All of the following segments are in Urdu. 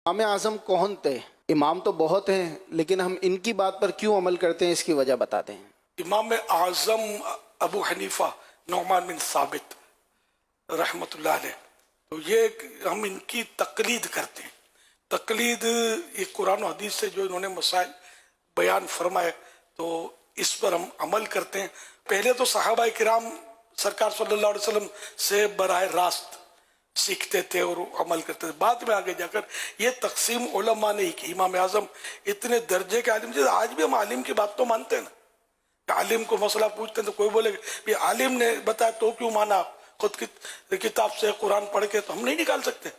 امام اعظم کون تھے؟ امام تو بہت ہیں لیکن ہم ان کی بات پر کیوں عمل کرتے ہیں، اس کی وجہ بتاتے ہیں۔ امام اعظم ابو حنیفہ نعمان بن ثابت رحمۃ اللہ علیہ، تو یہ ہم ان کی تقلید کرتے ہیں۔ تقلید یہ قرآن و حدیث سے جو انہوں نے مسائل بیان فرمائے تو اس پر ہم عمل کرتے ہیں۔ پہلے تو صحابہ کرام سرکار صلی اللہ علیہ وسلم سے براہ راست سیکھتے تھے اور عمل کرتے تھے، بعد میں آگے جا کر یہ تقسیم علماء نے ہی کی۔ امام اعظم اتنے درجے کے عالم تھے، آج بھی ہم عالم کی بات تو مانتے ہیں نا، کہ عالم کو مسئلہ پوچھتے ہیں تو کوئی بولے کہ عالم نے بتایا تو کیوں مانا، خود کی کتاب سے قرآن پڑھ کے تو ہم نہیں نکال سکتے،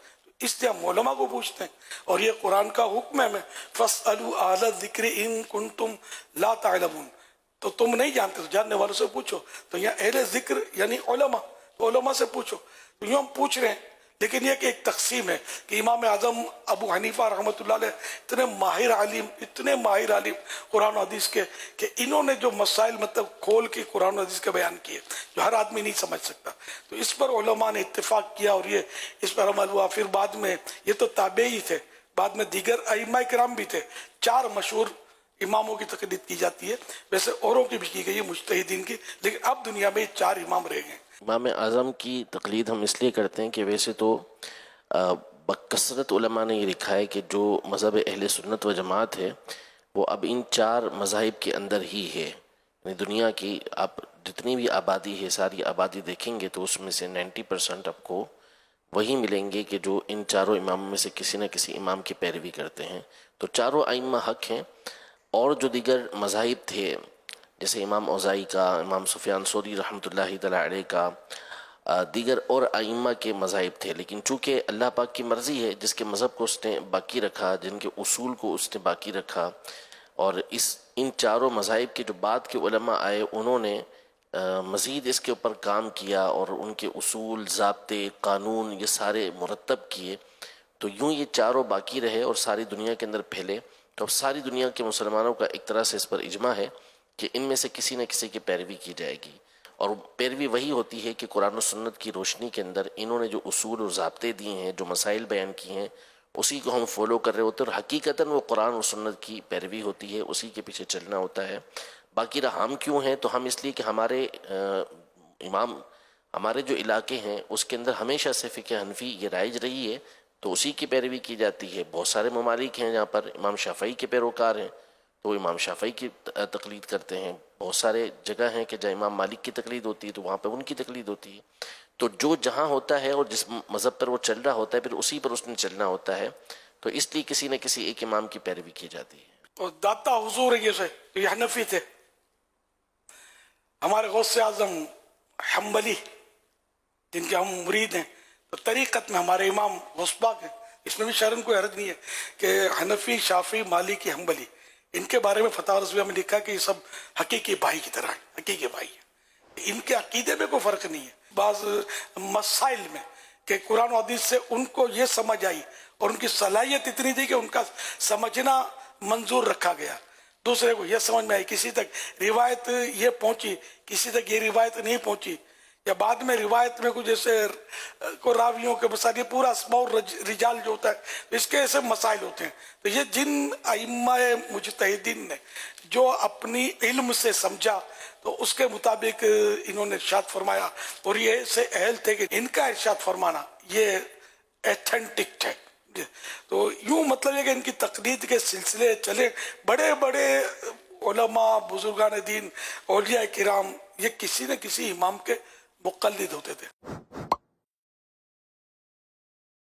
اس لیے ہم علماء کو پوچھتے ہیں۔ اور یہ قرآن کا حکم ہے ہمیں، فَاسْأَلُوا أَهْلَ الذِّكْرِ إِن كُنتُمْ لَا تَعْلَمُونَ، تو تم نہیں جانتے تو جاننے والوں سے پوچھو۔ تو یہاں اہل ذکر یعنی علماء، تو علماء سے پوچھو۔ تو یوں ہم پوچھ رہے ہیں، لیکن یہ کہ ایک تقسیم ہے کہ امام اعظم ابو حنیفہ رحمۃ اللہ علیہ اتنے ماہر عالم قرآن و حدیث کے کہ انہوں نے جو مسائل مطلب کھول کے قرآن و حدیث کے بیان کیے جو ہر آدمی نہیں سمجھ سکتا، تو اس پر علماء نے اتفاق کیا اور یہ اس پر عمل ہوا۔ پھر بعد میں یہ تو تابعی تھے، بعد میں دیگر ائمہ کرام بھی تھے، 4 مشہور اماموں کی تقلید کی جاتی ہے، ویسے اوروں کی بھی کی گئی ہے مجتہدین کی، لیکن اب دنیا میں 4 امام رہ گئے۔ امام اعظم کی تقلید ہم اس لیے کرتے ہیں کہ ویسے تو بکثرت علماء نے یہ لکھا ہے کہ جو مذہب اہل سنت و جماعت ہے وہ اب ان 4 مذاہب کے اندر ہی ہے، یعنی دنیا کی آپ جتنی بھی آبادی ہے ساری آبادی دیکھیں گے تو اس میں سے 90% آپ کو وہی ملیں گے کہ جو ان 4 اماموں میں سے کسی نہ کسی امام کی پیروی کرتے ہیں۔ تو 4 ائمہ حق ہیں، اور جو دیگر مذاہب تھے جیسے امام اوزاعی کا، امام سفیان ثوری رحمۃ اللہ تعالی علیہ کا، دیگر اور ائمہ کے مذاہب تھے، لیکن چونکہ اللہ پاک کی مرضی ہے، جس کے مذہب کو اس نے باقی رکھا، جن کے اصول کو اس نے باقی رکھا، اور ان 4 مذاہب کے جو بعد کے علماء آئے انہوں نے مزید اس کے اوپر کام کیا اور ان کے اصول، ضابطے، قانون یہ سارے مرتب کیے، تو یوں یہ 4 باقی رہے اور ساری دنیا کے اندر پھیلے۔ تو اب ساری دنیا کے مسلمانوں کا ایک طرح سے اس پر اجماع ہے کہ ان میں سے کسی نہ کسی کی پیروی کی جائے گی، اور پیروی وہی ہوتی ہے کہ قرآن و سنت کی روشنی کے اندر انہوں نے جو اصول اور ضابطے دیے ہیں، جو مسائل بیان کیے ہیں، اسی کو ہم فالو کر رہے ہوتے ہیں، اور حقیقتاً وہ قرآن و سنت کی پیروی ہوتی ہے، اسی کے پیچھے چلنا ہوتا ہے۔ باقی رہا ہم کیوں ہیں، تو ہم اس لیے کہ ہمارے امام، ہمارے جو علاقے ہیں اس کے اندر ہمیشہ سے فقہ حنفی یہ رائج رہی ہے، تو اسی کی پیروی کی جاتی ہے۔ بہت سارے ممالک ہیں جہاں پر امام شافعی کے پیروکار ہیں تو امام شافعی کی تقلید کرتے ہیں، بہت سارے جگہ ہیں کہ جہاں امام مالک کی تقلید ہوتی ہے تو وہاں پہ ان کی تقلید ہوتی ہے۔ تو جو جہاں ہوتا ہے اور جس مذہب پر وہ چل رہا ہوتا ہے پھر اسی پر اس نے چلنا ہوتا ہے، تو اس لیے کسی نہ کسی ایک امام کی پیروی کی جاتی ہے۔ اور داتا حضور یہ حنفی تھے، ہمارے غوث اعظم حنبلی جن کے ہم مرید ہیں، تو طریقت میں ہمارے امام غوث پاک ہیں، اس میں بھی شرم کوئی حرج نہیں ہے کہ حنفی، شافعی، مالکی، حنبلی، ان کے بارے میں فتاوی رضویہ میں لکھا کہ یہ سب حقیقی بھائی کی طرح ہیں، حقیقی بھائی ہیں، ان کے عقیدے میں کوئی فرق نہیں ہے۔ بعض مسائل میں کہ قرآن و حدیث سے ان کو یہ سمجھ آئی اور ان کی صلاحیت اتنی تھی کہ ان کا سمجھنا منظور رکھا گیا، دوسرے کو یہ سمجھ میں آئی، کسی تک روایت یہ پہنچی، کسی تک یہ روایت نہیں پہنچی، یا بعد میں روایت میں کچھ جیسے کو راویوں کے مسائل، یہ پورا اسماء الرجال جو ہوتا ہے اس کے ایسے مسائل ہوتے ہیں۔ تو یہ جن ائمہ مجتہدین نے جو اپنی علم سے سمجھا تو اس کے مطابق انہوں نے ارشاد فرمایا، اور یہ ایسے اہل تھے کہ ان کا ارشاد فرمانا یہ ایتھنٹک ہے۔ تو یوں مطلب ہے کہ ان کی تقلید کے سلسلے چلے، بڑے بڑے علماء، بزرگان دین، اولیاء کرام یہ کسی نہ کسی امام کے مقلد ہوتے تھے۔